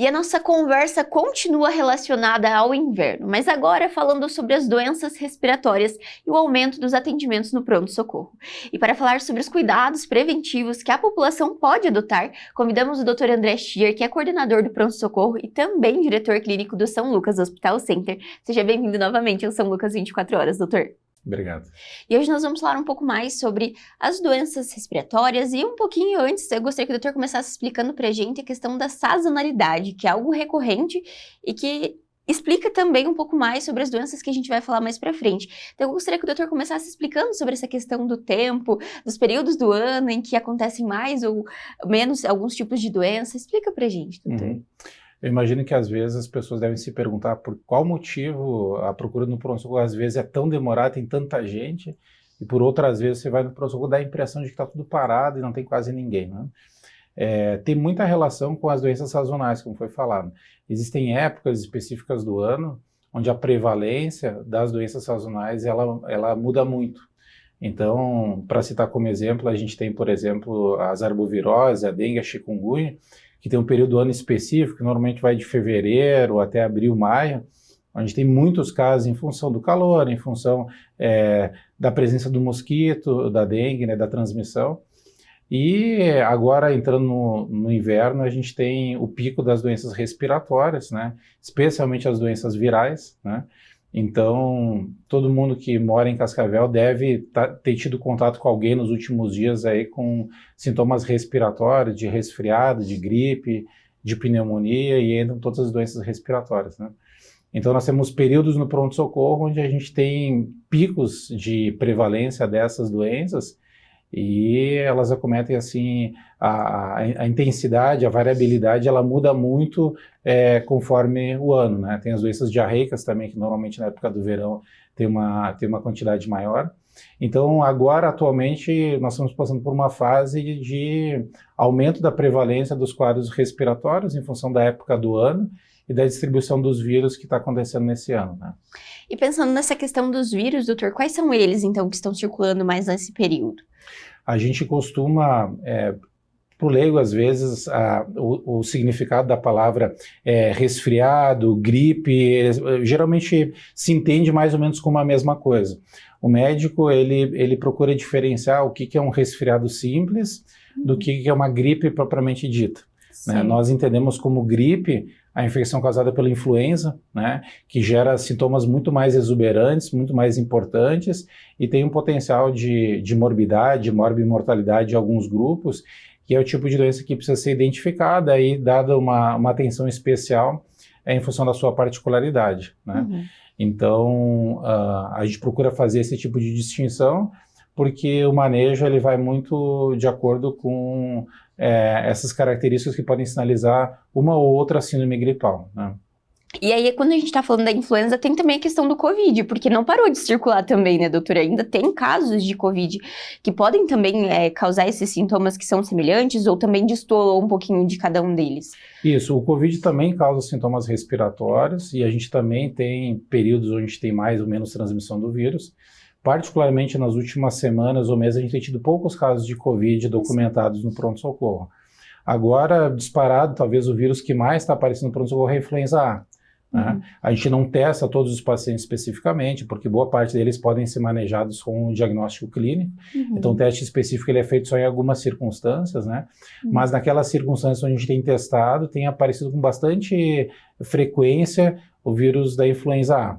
E a nossa conversa continua relacionada ao inverno, mas agora falando sobre as doenças respiratórias e o aumento dos atendimentos no pronto-socorro. E para falar sobre os cuidados preventivos que a população pode adotar, convidamos o Dr. André Schier, que é coordenador do pronto-socorro e também diretor clínico do São Lucas Hospital Center. Seja bem-vindo novamente ao São Lucas 24 Horas, doutor. Obrigado. E hoje nós vamos falar um pouco mais sobre as doenças respiratórias e um pouquinho antes, eu gostaria que o doutor começasse explicando pra gente a questão da sazonalidade, que é algo recorrente e que explica também um pouco mais sobre as doenças que a gente vai falar mais pra frente. Então eu gostaria que o doutor começasse explicando sobre essa questão do tempo, dos períodos do ano em que acontecem mais ou menos alguns tipos de doença. Explica pra gente, doutor. Eu imagino que às vezes as pessoas devem se perguntar por qual motivo a procura no pronto-socorro às vezes é tão demorada, tem tanta gente, e por outras vezes você vai no pronto-socorro dá a impressão de que está tudo parado e não tem quase ninguém, né? Tem muita relação com as doenças sazonais, como foi falado. Existem épocas específicas do ano onde a prevalência das doenças sazonais ela muda muito. Então, para citar como exemplo, a gente tem, por exemplo, as arboviroses, a dengue, a chikungunya, que tem um período do ano específico, que normalmente vai de fevereiro até abril, maio, onde tem muitos casos em função do calor, em função da presença do mosquito, da dengue, né, da transmissão. E agora, entrando no inverno, a gente tem o pico das doenças respiratórias, né, especialmente as doenças virais, né. Então, todo mundo que mora em Cascavel deve ter tido contato com alguém nos últimos dias aí com sintomas respiratórios, de resfriado, de gripe, de pneumonia e entram todas as doenças respiratórias, né? Então, nós temos períodos no pronto-socorro onde a gente tem picos de prevalência dessas doenças e elas acometem assim, a intensidade, a variabilidade, ela muda muito conforme o ano, né? Tem as doenças diarreicas também, que normalmente na época do verão tem uma quantidade maior. Então, agora, atualmente, nós estamos passando por uma fase de aumento da prevalência dos quadros respiratórios em função da época do ano e da distribuição dos vírus que está acontecendo nesse ano, né? E pensando nessa questão dos vírus, doutor, quais são eles, então, que estão circulando mais nesse período? A gente costuma, para o leigo, às vezes, o significado da palavra resfriado, gripe, geralmente se entende mais ou menos como a mesma coisa. O médico, ele procura diferenciar o que é um resfriado simples do que é uma gripe propriamente dita, né? Nós entendemos como gripe a infecção causada pela influenza, né, que gera sintomas muito mais exuberantes, muito mais importantes e tem um potencial de morbidade, morbimortalidade em alguns grupos, que é o tipo de doença que precisa ser identificada e dada uma atenção especial em função da sua particularidade, né? Então, a gente procura fazer esse tipo de distinção porque o manejo ele vai muito de acordo com essas características que podem sinalizar uma ou outra síndrome gripal, né? E aí, quando a gente tá falando da influenza, tem também a questão do Covid, porque não parou de circular também, né, doutora? Ainda tem casos de Covid que podem também causar esses sintomas que são semelhantes ou também destoam um pouquinho de cada um deles. Isso, o Covid também causa sintomas respiratórios e a gente também tem períodos onde a gente tem mais ou menos transmissão do vírus. Particularmente nas últimas semanas ou meses, a gente tem tido poucos casos de Covid documentados no pronto-socorro. Agora, disparado, talvez o vírus que mais está aparecendo no pronto-socorro é a influenza A, né? A gente não testa todos os pacientes especificamente, porque boa parte deles podem ser manejados com um diagnóstico clínico. Então, o teste específico ele é feito só em algumas circunstâncias, né? Mas naquelas circunstâncias onde a gente tem testado, tem aparecido com bastante frequência o vírus da influenza A.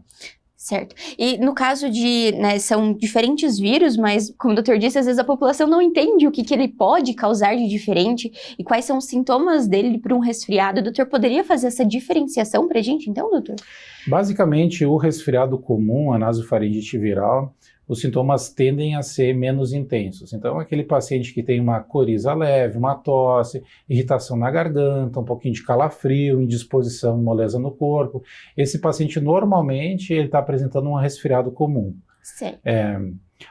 Certo. E no caso de, né, são diferentes vírus, mas como o doutor disse, às vezes a população não entende o que ele pode causar de diferente e quais são os sintomas dele para um resfriado. O doutor poderia fazer essa diferenciação para a gente, então, doutor? Basicamente, o resfriado comum, a nasofaringite viral, os sintomas tendem a ser menos intensos. Então, aquele paciente que tem uma coriza leve, uma tosse, irritação na garganta, um pouquinho de calafrio, indisposição e moleza no corpo, esse paciente normalmente ele está apresentando um resfriado comum. Certo.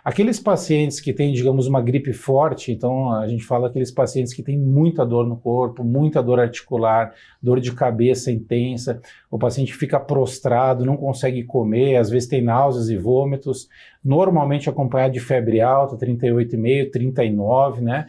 Aqueles pacientes que têm, digamos, uma gripe forte, então a gente fala aqueles pacientes que têm muita dor no corpo, muita dor articular, dor de cabeça intensa, o paciente fica prostrado, não consegue comer, às vezes tem náuseas e vômitos, normalmente acompanhado de febre alta, 38,5, 39, né?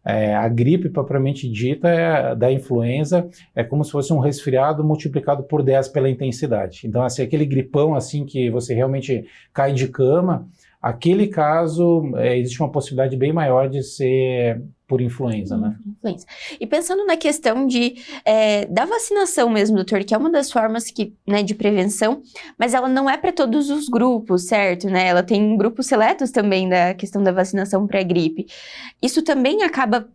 A gripe propriamente dita da influenza é como se fosse um resfriado multiplicado por 10 pela intensidade. Então, assim, aquele gripão assim que você realmente cai de cama, aquele caso, existe uma possibilidade bem maior de ser por influenza, né? Influenza. E pensando na questão da vacinação mesmo, doutor, que é uma das formas de prevenção, mas ela não é para todos os grupos, certo? Né? Ela tem grupos seletos também da questão da vacinação para a gripe. Isso também acaba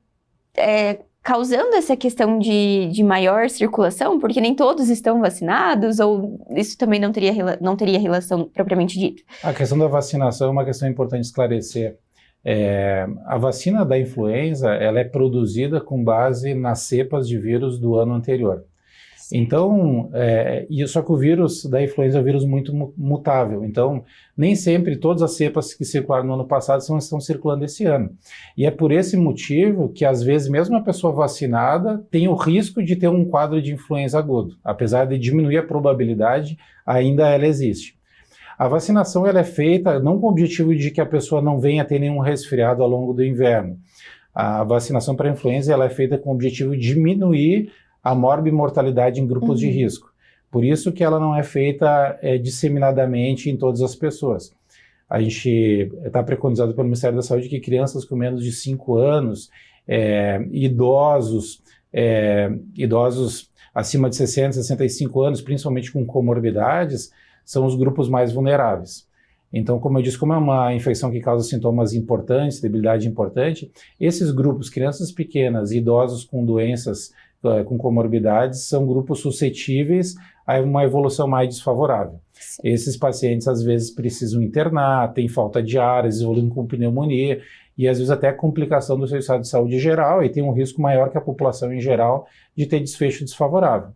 causando essa questão de maior circulação, porque nem todos estão vacinados, ou isso também não teria relação propriamente dita? A questão da vacinação é uma questão importante esclarecer. A vacina da influenza, ela é produzida com base nas cepas de vírus do ano anterior. Sim. Então, só que o vírus da influenza é um vírus muito mutável. Então, nem sempre todas as cepas que circularam no ano passado estão circulando esse ano. E é por esse motivo que, às vezes, mesmo a pessoa vacinada tem o risco de ter um quadro de influenza agudo. Apesar de diminuir a probabilidade, ainda ela existe. A vacinação ela é feita não com o objetivo de que a pessoa não venha ter nenhum resfriado ao longo do inverno. A vacinação para a influenza ela é feita com o objetivo de diminuir a morbimortalidade em grupos de risco. Por isso que ela não é feita disseminadamente em todas as pessoas. A gente está preconizado pelo Ministério da Saúde que crianças com menos de 5 anos, idosos acima de 60, 65 anos, principalmente com comorbidades, são os grupos mais vulneráveis. Então, como eu disse, como é uma infecção que causa sintomas importantes, debilidade importante, esses grupos, crianças pequenas e idosos com doenças, com comorbidades, são grupos suscetíveis a uma evolução mais desfavorável. Sim. Esses pacientes, às vezes, precisam internar, têm falta de ar, evoluem com pneumonia, e às vezes até complicação do seu estado de saúde geral, e tem um risco maior que a população em geral de ter desfecho desfavorável.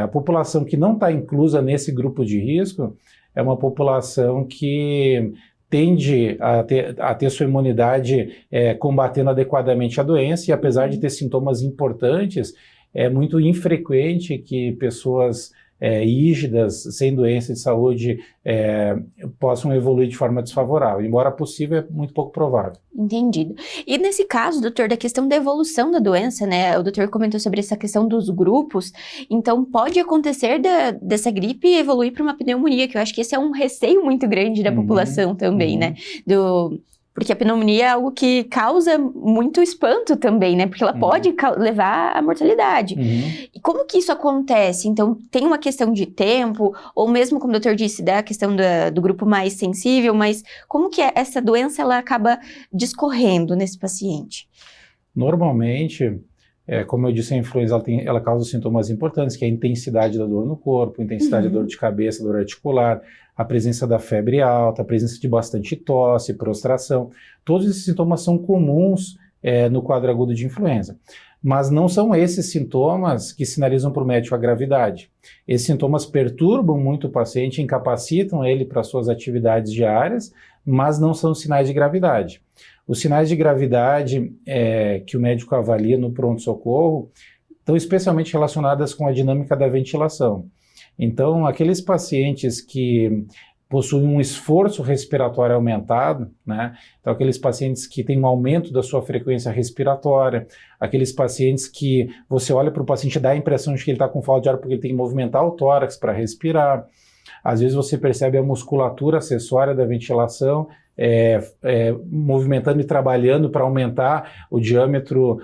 A população que não está inclusa nesse grupo de risco é uma população que tende a ter sua imunidade combatendo adequadamente a doença, e apesar de ter sintomas importantes, é muito infrequente que pessoas rígidas, sem doença de saúde, possam evoluir de forma desfavorável. Embora possível, é muito pouco provável. Entendido. E nesse caso, doutor, da questão da evolução da doença, né? O doutor comentou sobre essa questão dos grupos. Então, pode acontecer dessa gripe evoluir para uma pneumonia, que eu acho que esse é um receio muito grande da população também, né? Porque a pneumonia é algo que causa muito espanto também, né? Porque ela pode levar à mortalidade. E como que isso acontece? Então, tem uma questão de tempo, ou mesmo, como o doutor disse, da questão do grupo mais sensível, mas como que essa doença ela acaba discorrendo nesse paciente? Normalmente, como eu disse, a influenza ela causa sintomas importantes, que é a intensidade da dor no corpo, a intensidade da dor de cabeça, dor articular, a presença da febre alta, a presença de bastante tosse, prostração. Todos esses sintomas são comuns no quadro agudo de influenza. Mas não são esses sintomas que sinalizam para o médico a gravidade. Esses sintomas perturbam muito o paciente, incapacitam ele para suas atividades diárias, mas não são sinais de gravidade. Os sinais de gravidade que o médico avalia no pronto-socorro estão especialmente relacionadas com a dinâmica da ventilação. Então, aqueles pacientes que possuem um esforço respiratório aumentado, né? Então, aqueles pacientes que têm um aumento da sua frequência respiratória, aqueles pacientes que você olha para o paciente e dá a impressão de que ele está com falta de ar porque ele tem que movimentar o tórax para respirar. Às vezes você percebe a musculatura acessória da ventilação movimentando e trabalhando para aumentar o diâmetro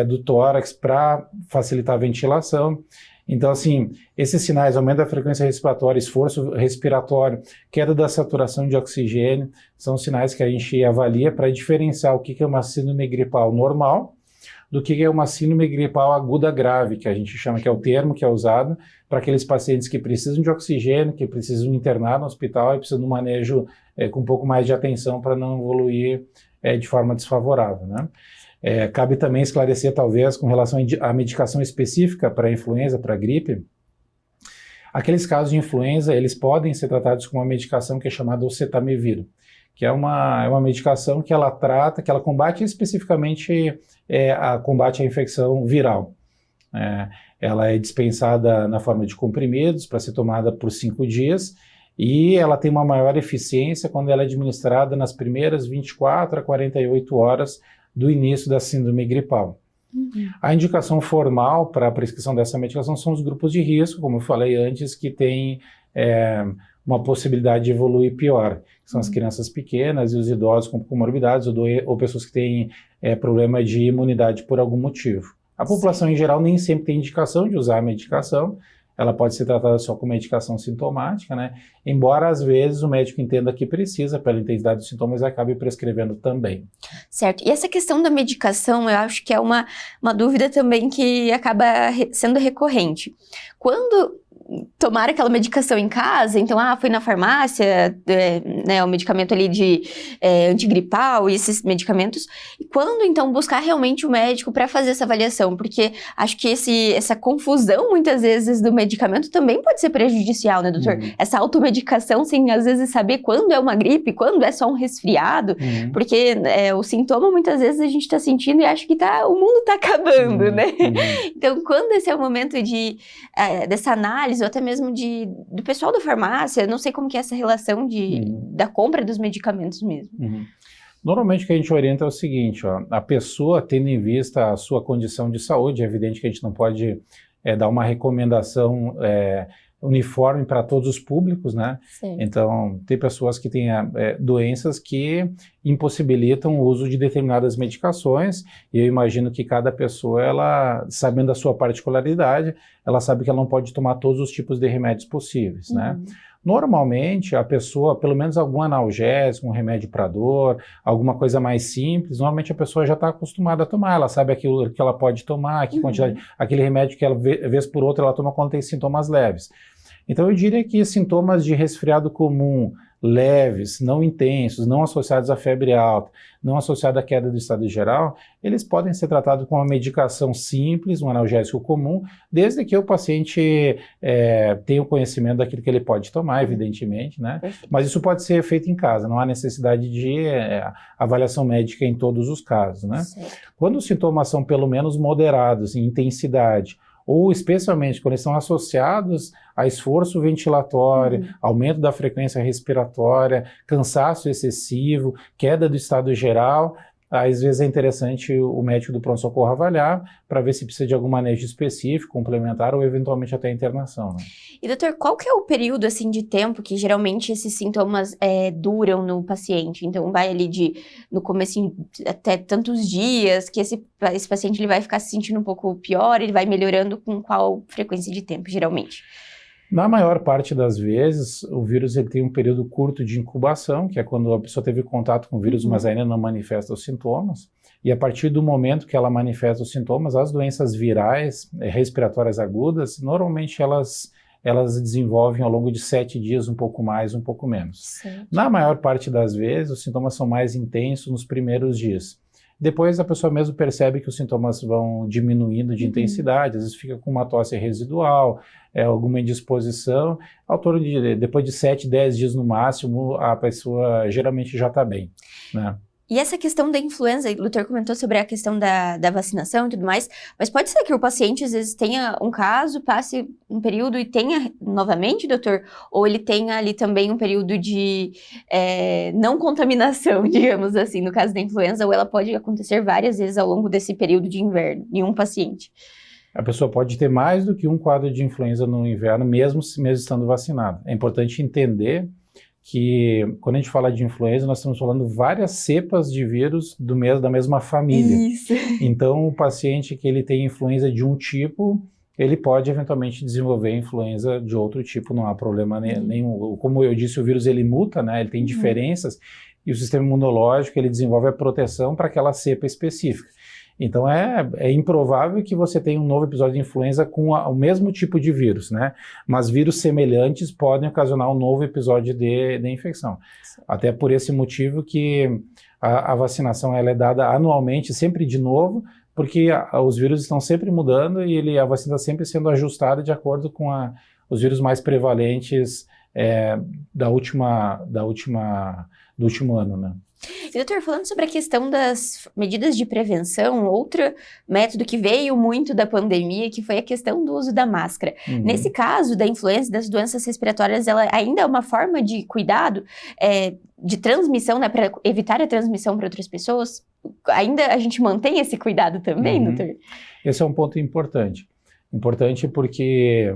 do tórax para facilitar a ventilação. Então, assim, esses sinais, aumento da frequência respiratória, esforço respiratório, queda da saturação de oxigênio, são sinais que a gente avalia para diferenciar o que é uma síndrome gripal normal do que é uma síndrome gripal aguda grave, que a gente chama, que é o termo que é usado para aqueles pacientes que precisam de oxigênio, que precisam internar no hospital e precisam de um manejo com um pouco mais de atenção para não evoluir de forma desfavorável, né? Cabe também esclarecer, talvez, com relação à medicação específica para a influenza, para a gripe. Aqueles casos de influenza, eles podem ser tratados com uma medicação que é chamada oseltamivir, que é uma medicação que ela trata, que ela combate especificamente combate a infecção viral. Ela é dispensada na forma de comprimidos para ser tomada por 5 dias e ela tem uma maior eficiência quando ela é administrada nas primeiras 24 a 48 horas do início da síndrome gripal. A indicação formal para a prescrição dessa medicação são os grupos de risco, como eu falei antes, que têm uma possibilidade de evoluir pior, que são as crianças pequenas e os idosos com comorbidades ou pessoas que têm problema de imunidade por algum motivo. A população em geral nem sempre tem indicação de usar a medicação, ela pode ser tratada só com medicação sintomática, né? Embora às vezes o médico entenda que precisa, pela intensidade dos sintomas, e acabe prescrevendo também. Certo. E essa questão da medicação, eu acho que é uma dúvida também que acaba sendo recorrente. Quando tomar aquela medicação em casa, então, fui na farmácia, o medicamento ali de antigripal e esses medicamentos, e quando, então, buscar realmente o médico para fazer essa avaliação, porque acho que essa confusão, muitas vezes, do medicamento também pode ser prejudicial, né, doutor? Essa automedicação, sem, às vezes, saber quando é uma gripe, quando é só um resfriado, porque o sintoma, muitas vezes, a gente está sentindo e acha que o mundo está acabando, né? Então, quando esse é o momento dessa análise, ou até mesmo do pessoal da farmácia, não sei como que é essa relação da compra dos medicamentos mesmo. Normalmente o que a gente orienta é o seguinte, a pessoa tendo em vista a sua condição de saúde, é evidente que a gente não pode dar uma recomendação uniforme para todos os públicos, né? Sim. Então, tem pessoas que têm doenças que impossibilitam o uso de determinadas medicações, e eu imagino que cada pessoa, ela, sabendo a sua particularidade, ela sabe que ela não pode tomar todos os tipos de remédios possíveis, né? Normalmente, a pessoa, pelo menos algum analgésico, um remédio para dor, alguma coisa mais simples, normalmente a pessoa já está acostumada a tomar, ela sabe aquilo que ela pode tomar, que quantidade, aquele remédio que ela, vez por outra, ela toma quando tem sintomas leves. Então, eu diria que sintomas de resfriado comum, leves, não intensos, não associados à febre alta, não associados à queda do estado geral, eles podem ser tratados com uma medicação simples, um analgésico comum, desde que o paciente tenha o conhecimento daquilo que ele pode tomar, evidentemente, né? Mas isso pode ser feito em casa, não há necessidade de avaliação médica em todos os casos, né? Quando os sintomas são pelo menos moderados em intensidade, ou especialmente quando eles estão associados a esforço ventilatório, aumento da frequência respiratória, cansaço excessivo, queda do estado geral, às vezes é interessante o médico do pronto-socorro avaliar para ver se precisa de algum manejo específico, complementar ou eventualmente até internação, né? E doutor, qual que é o período assim de tempo que geralmente esses sintomas duram no paciente? Então vai ali no começo até tantos dias que esse paciente ele vai ficar se sentindo um pouco pior, ele vai melhorando com qual frequência de tempo, geralmente? Na maior parte das vezes, o vírus ele tem um período curto de incubação, que é quando a pessoa teve contato com o vírus, mas ainda não manifesta os sintomas. E a partir do momento que ela manifesta os sintomas, as doenças virais, respiratórias agudas, normalmente elas desenvolvem ao longo de 7 dias, um pouco mais, um pouco menos. Certo. Na maior parte das vezes, os sintomas são mais intensos nos primeiros dias. Depois a pessoa mesmo percebe que os sintomas vão diminuindo de intensidade, às vezes fica com uma tosse residual, alguma indisposição. Ao torno depois de 7, 10 dias no máximo, a pessoa geralmente já está bem, né? E essa questão da influenza, o doutor comentou sobre a questão da vacinação e tudo mais, mas pode ser que o paciente às vezes tenha um caso, passe um período e tenha novamente, doutor? Ou ele tenha ali também um período de não contaminação, digamos assim, no caso da influenza, ou ela pode acontecer várias vezes ao longo desse período de inverno em um paciente? A pessoa pode ter mais do que um quadro de influenza no inverno, mesmo estando vacinado. É importante entender que quando a gente fala de influenza, nós estamos falando várias cepas de vírus da mesma família. Isso. Então, o paciente que ele tem influenza de um tipo, ele pode eventualmente desenvolver influenza de outro tipo, não há problema nenhum. Como eu disse, o vírus ele muta, né? Ele tem diferenças, e o sistema imunológico ele desenvolve a proteção para aquela cepa específica. Então, é improvável que você tenha um novo episódio de influenza com o mesmo tipo de vírus, né? Mas vírus semelhantes podem ocasionar um novo episódio de infecção. Até por esse motivo que a vacinação ela é dada anualmente, sempre de novo, porque os vírus estão sempre mudando e a vacina está sempre sendo ajustada de acordo com os vírus mais prevalentes do último ano, né? E, doutor, falando sobre a questão das medidas de prevenção, outro método que veio muito da pandemia, que foi a questão do uso da máscara. Nesse caso, da influenza das doenças respiratórias, ela ainda é uma forma de cuidado, de transmissão, né, para evitar a transmissão para outras pessoas? Ainda a gente mantém esse cuidado também, doutor? Esse é um ponto importante. Importante porque,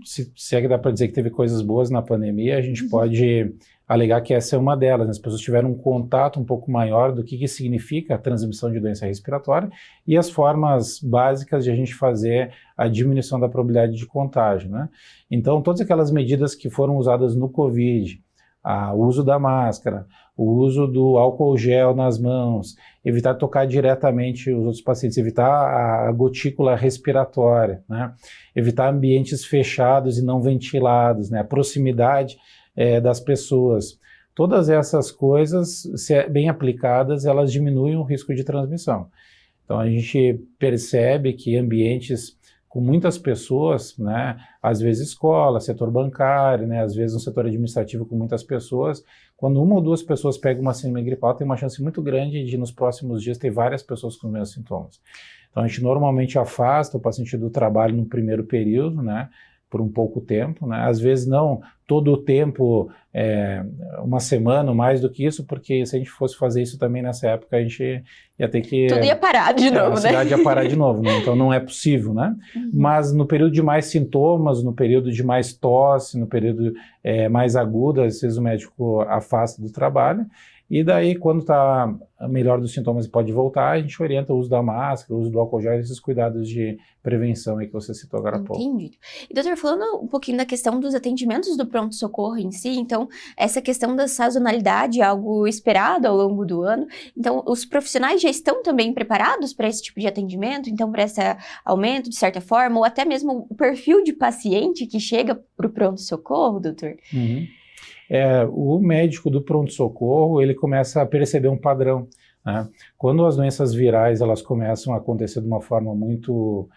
se é que dá para dizer que teve coisas boas na pandemia, a gente pode alegar que essa é uma delas, né? As pessoas tiveram um contato um pouco maior do que significa a transmissão de doença respiratória e as formas básicas de a gente fazer a diminuição da probabilidade de contágio, né? Então, todas aquelas medidas que foram usadas no Covid, o uso da máscara, o uso do álcool gel nas mãos, evitar tocar diretamente os outros pacientes, evitar a gotícula respiratória, né? Evitar ambientes fechados e não ventilados, né? A proximidade das pessoas. Todas essas coisas, se bem aplicadas, elas diminuem o risco de transmissão. Então, a gente percebe que ambientes com muitas pessoas, né, às vezes escola, setor bancário, né, às vezes um setor administrativo com muitas pessoas, quando uma ou duas pessoas pegam uma síndrome gripal, tem uma chance muito grande de, nos próximos dias, ter várias pessoas com os mesmos sintomas. Então, a gente normalmente afasta o paciente do trabalho no primeiro período, né, por um pouco tempo, né? Às vezes não todo o tempo, uma semana, mais do que isso, porque se a gente fosse fazer isso também nessa época, a gente ia ter que... Tudo ia parar de novo, a cidade ia parar de novo, né? Então não é possível, né? Mas no período de mais sintomas, no período de mais tosse, no período mais agudo, às vezes o médico afasta do trabalho, e daí, quando está melhor dos sintomas e pode voltar, a gente orienta o uso da máscara, o uso do álcool gel, esses cuidados de prevenção aí que você citou agora há pouco. Entendi. E, doutor, falando um pouquinho da questão dos atendimentos do pronto-socorro em si, então, essa questão da sazonalidade é algo esperado ao longo do ano. Então, os profissionais já estão também preparados para esse tipo de atendimento? Então, para esse aumento, de certa forma, ou até mesmo o perfil de paciente que chega para o pronto-socorro, doutor? O médico do pronto-socorro, ele começa a perceber um padrão, né? Quando as doenças virais elas começam a acontecer de uma forma muito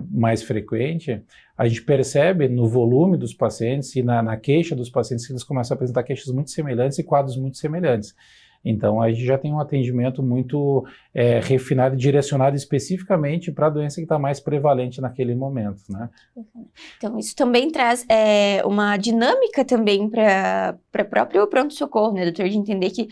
mais frequente, a gente percebe no volume dos pacientes e na queixa dos pacientes que eles começam a apresentar queixas muito semelhantes e quadros muito semelhantes. Então, a gente já tem um atendimento muito refinado e direcionado especificamente para a doença que está mais prevalente naquele momento, né? Então, isso também traz uma dinâmica também para o próprio pronto-socorro, né, doutor? De entender que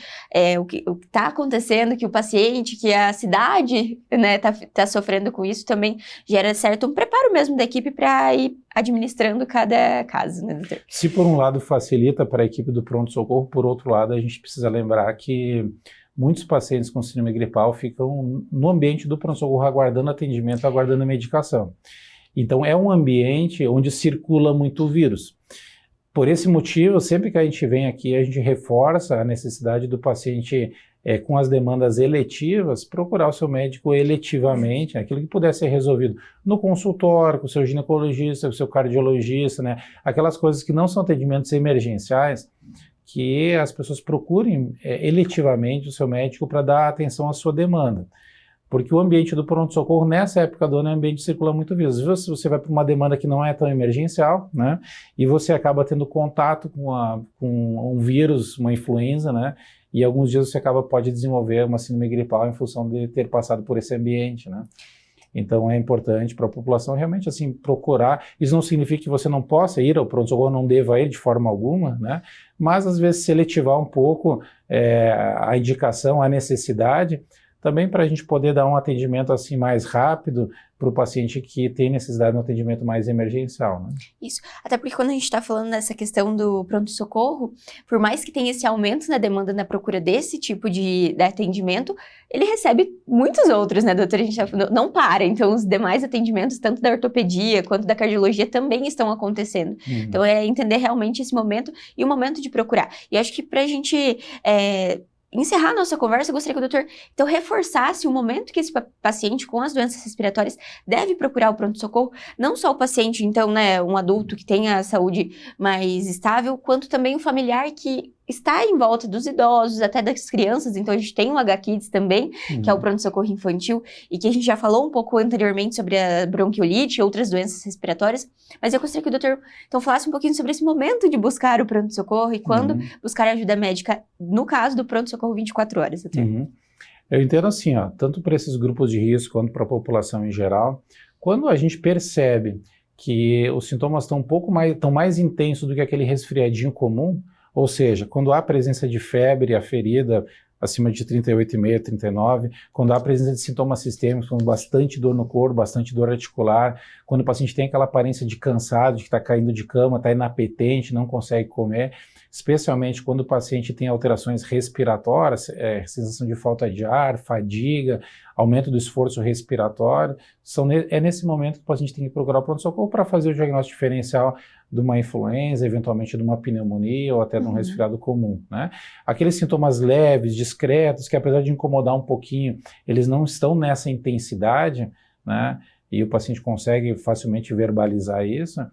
o que está acontecendo, que o paciente, que a cidade, né, tá sofrendo com isso, também gera certo um preparo mesmo da equipe para ir administrando cada caso, né, doutor? Se por um lado facilita para a equipe do pronto-socorro, por outro lado a gente precisa lembrar que muitos pacientes com síndrome gripal ficam no ambiente do pronto-socorro aguardando atendimento, aguardando a medicação. Então é um ambiente onde circula muito o vírus. Por esse motivo, sempre que a gente vem aqui, a gente reforça a necessidade do paciente com as demandas eletivas, procurar o seu médico eletivamente, aquilo que puder ser resolvido no consultório, com o seu ginecologista, com o seu cardiologista, né? Aquelas coisas que não são atendimentos emergenciais, que as pessoas procurem eletivamente o seu médico para dar atenção à sua demanda. Porque o ambiente do pronto-socorro, nessa época do ano, é um ambiente que circula muito vírus. Às vezes você vai para uma demanda que não é tão emergencial, né? E você acaba tendo contato com um vírus, uma influenza, né? E alguns dias você pode desenvolver uma síndrome gripal em função de ter passado por esse ambiente, né? Então é importante para a população realmente assim procurar. Isso não significa que você não possa ir ao pronto-socorro, não deva ir de forma alguma, né? Mas às vezes seletivar um pouco a indicação, a necessidade, também para a gente poder dar um atendimento assim mais rápido para o paciente que tem necessidade de um atendimento mais emergencial, né? Isso, até porque quando a gente está falando dessa questão do pronto-socorro, por mais que tenha esse aumento na demanda, na procura desse tipo de atendimento, ele recebe muitos outros, né, doutora? A gente não para, então os demais atendimentos, tanto da ortopedia quanto da cardiologia, também estão acontecendo. Então é entender realmente esse momento e o momento de procurar. E acho que para a gente encerrar a nossa conversa, eu gostaria que o doutor, então, reforçasse o momento que esse paciente com as doenças respiratórias deve procurar o pronto-socorro, não só o paciente, então, né, um adulto que tenha a saúde mais estável, quanto também o familiar que está em volta dos idosos, até das crianças, então a gente tem o HKids também, que é o pronto-socorro infantil, e que a gente já falou um pouco anteriormente sobre a bronquiolite e outras doenças respiratórias, mas eu gostaria que o doutor então falasse um pouquinho sobre esse momento de buscar o pronto-socorro e quando buscar ajuda médica, no caso do pronto-socorro 24 horas, doutor. Eu entendo assim, ó, tanto para esses grupos de risco quanto para a população em geral, quando a gente percebe que os sintomas estão mais intensos do que aquele resfriadinho comum, ou seja, quando há presença de febre aferida acima de 38,5, 39, quando há presença de sintomas sistêmicos, como bastante dor no corpo, bastante dor articular, quando o paciente tem aquela aparência de cansado, de que está caindo de cama, está inapetente, não consegue comer, especialmente quando o paciente tem alterações respiratórias, sensação de falta de ar, fadiga, aumento do esforço respiratório, é nesse momento que o paciente tem que procurar o pronto-socorro para fazer o diagnóstico diferencial de uma influenza, eventualmente de uma pneumonia ou até de um resfriado comum, né? Aqueles sintomas leves, discretos, que apesar de incomodar um pouquinho, eles não estão nessa intensidade, né? E o paciente consegue facilmente verbalizar isso,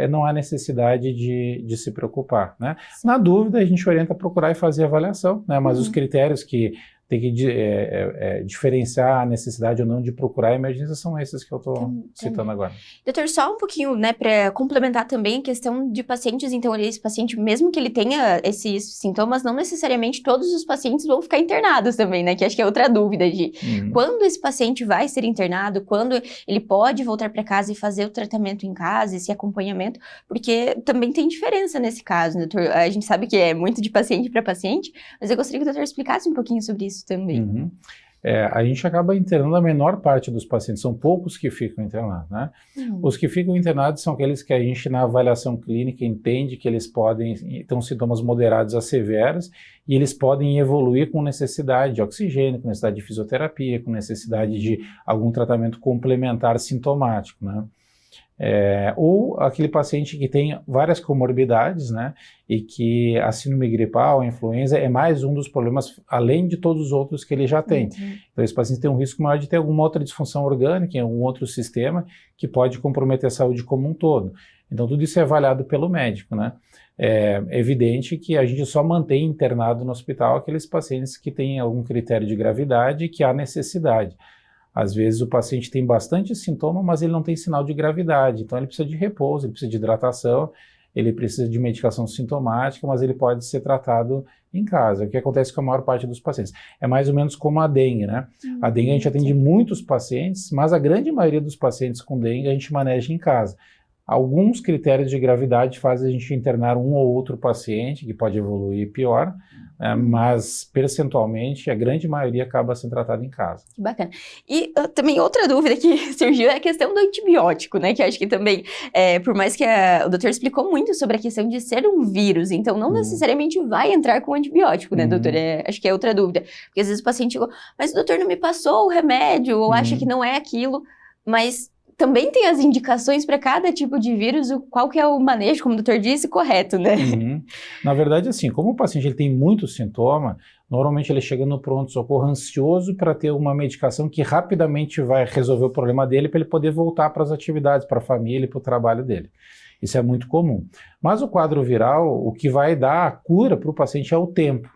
não há necessidade de se preocupar, né? Na dúvida, a gente orienta a procurar e fazer a avaliação, né? Mas os critérios que tem que diferenciar a necessidade ou não de procurar a emergência são esses que eu estou citando agora. Doutor, só um pouquinho, né, para complementar também a questão de pacientes, então esse paciente, mesmo que ele tenha esses sintomas, não necessariamente todos os pacientes vão ficar internados também, né, que acho que é outra dúvida de quando esse paciente vai ser internado, quando ele pode voltar para casa e fazer o tratamento em casa, esse acompanhamento, porque também tem diferença nesse caso, né, doutor? A gente sabe que é muito de paciente para paciente, mas eu gostaria que o doutor explicasse um pouquinho sobre isso também. A gente acaba internando a menor parte dos pacientes, são poucos que ficam internados, né? Os que ficam internados são aqueles que a gente na avaliação clínica entende que eles podem ter sintomas moderados a severos e eles podem evoluir com necessidade de oxigênio, com necessidade de fisioterapia, com necessidade de algum tratamento complementar sintomático, né? Ou aquele paciente que tem várias comorbidades, né, e que a síndrome gripal, a influenza, é mais um dos problemas, além de todos os outros que ele já tem. Então, esse paciente tem um risco maior de ter alguma outra disfunção orgânica em algum outro sistema que pode comprometer a saúde como um todo. Então, tudo isso é avaliado pelo médico, né? É evidente que a gente só mantém internado no hospital aqueles pacientes que têm algum critério de gravidade e que há necessidade. Às vezes o paciente tem bastante sintoma, mas ele não tem sinal de gravidade, então ele precisa de repouso, ele precisa de hidratação, ele precisa de medicação sintomática, mas ele pode ser tratado em casa, o que acontece com a maior parte dos pacientes. É mais ou menos como a dengue, né? A dengue a gente atende muitos pacientes, mas a grande maioria dos pacientes com dengue a gente maneja em casa. Alguns critérios de gravidade fazem a gente internar um ou outro paciente, que pode evoluir pior, mas percentualmente a grande maioria acaba sendo tratada em casa. Que bacana. E também outra dúvida que surgiu é a questão do antibiótico, né? Que acho que também, por mais que o doutor explicou muito sobre a questão de ser um vírus, então não necessariamente vai entrar com antibiótico, né, doutor? Acho que é outra dúvida. Porque às vezes o paciente chegou, mas o doutor não me passou o remédio, ou acha que não é aquilo, mas também tem as indicações para cada tipo de vírus, qual que é o manejo, como o doutor disse, correto, né? Na verdade, assim, como o paciente ele tem muito sintoma, normalmente ele chega no pronto-socorro ansioso para ter uma medicação que rapidamente vai resolver o problema dele para ele poder voltar para as atividades, para a família e para o trabalho dele. Isso é muito comum. Mas o quadro viral, o que vai dar a cura para o paciente é o tempo.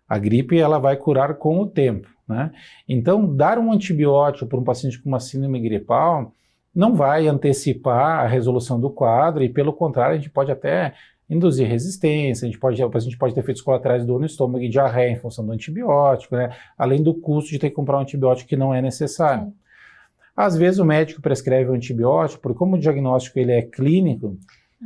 A gripe, ela vai curar com o tempo, né? Então, dar um antibiótico para um paciente com uma síndrome gripal não vai antecipar a resolução do quadro e, pelo contrário, a gente pode até induzir resistência, o paciente pode ter efeitos colaterais de dor no estômago e diarreia em função do antibiótico, né? Além do custo de ter que comprar um antibiótico que não é necessário. Às vezes o médico prescreve o antibiótico, porque como o diagnóstico ele é clínico,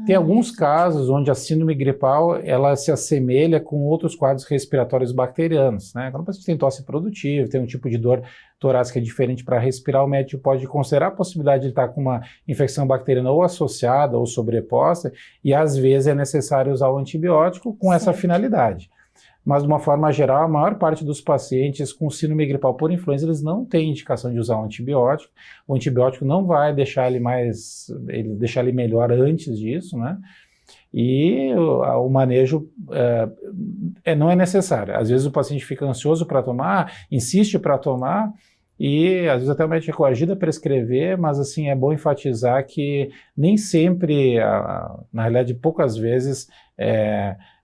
tem alguns casos onde a síndrome gripal ela se assemelha com outros quadros respiratórios bacterianos, né? Quando o paciente tem tosse produtiva, tem um tipo de dor torácica diferente para respirar, o médico pode considerar a possibilidade de estar com uma infecção bacteriana ou associada ou sobreposta, e às vezes é necessário usar o antibiótico com essa finalidade. Mas, de uma forma geral, a maior parte dos pacientes com síndrome gripal por influenza, eles não têm indicação de usar um antibiótico. O antibiótico não vai deixar ele melhor antes disso, né? E o manejo não é necessário. Às vezes o paciente fica ansioso para tomar, insiste para tomar, e às vezes até o médico é coagido a prescrever, mas assim, é bom enfatizar que nem sempre, na realidade poucas vezes,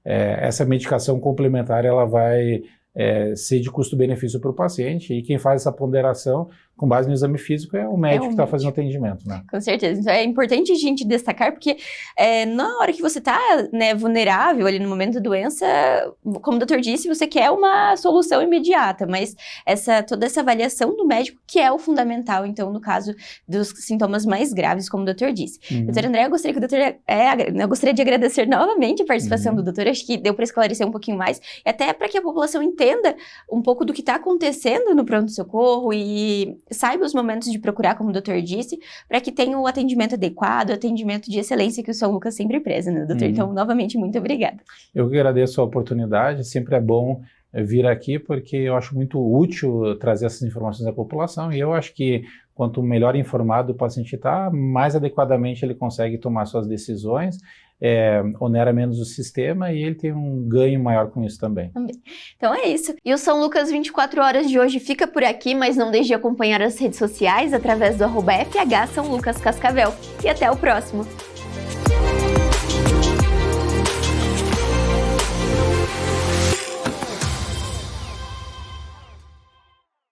essa medicação complementar ela vai ser de custo-benefício para o paciente, e quem faz essa ponderação com base no exame físico é o médico que está fazendo o atendimento, né? Com certeza. Então é importante a gente destacar, porque na hora que você está, né, vulnerável ali no momento da doença, como o doutor disse, você quer uma solução imediata, mas toda essa avaliação do médico que é o fundamental, então, no caso dos sintomas mais graves, como o doutor disse. Doutor André, eu gostaria eu gostaria de agradecer novamente a participação do doutor, acho que deu para esclarecer um pouquinho mais, e até para que a população entenda um pouco do que está acontecendo no pronto-socorro e saiba os momentos de procurar, como o doutor disse, para que tenha o atendimento adequado, o atendimento de excelência que o São Lucas sempre preza, né, doutor? Então, novamente, muito obrigada. Eu que agradeço a oportunidade, sempre é bom vir aqui, porque eu acho muito útil trazer essas informações à população, e eu acho que quanto melhor informado o paciente está, mais adequadamente ele consegue tomar suas decisões, onera menos o sistema, e ele tem um ganho maior com isso também. Então é isso. E o São Lucas 24 horas de hoje fica por aqui, mas não deixe de acompanhar as redes sociais através do @FH São Lucas Cascavel. E até o próximo!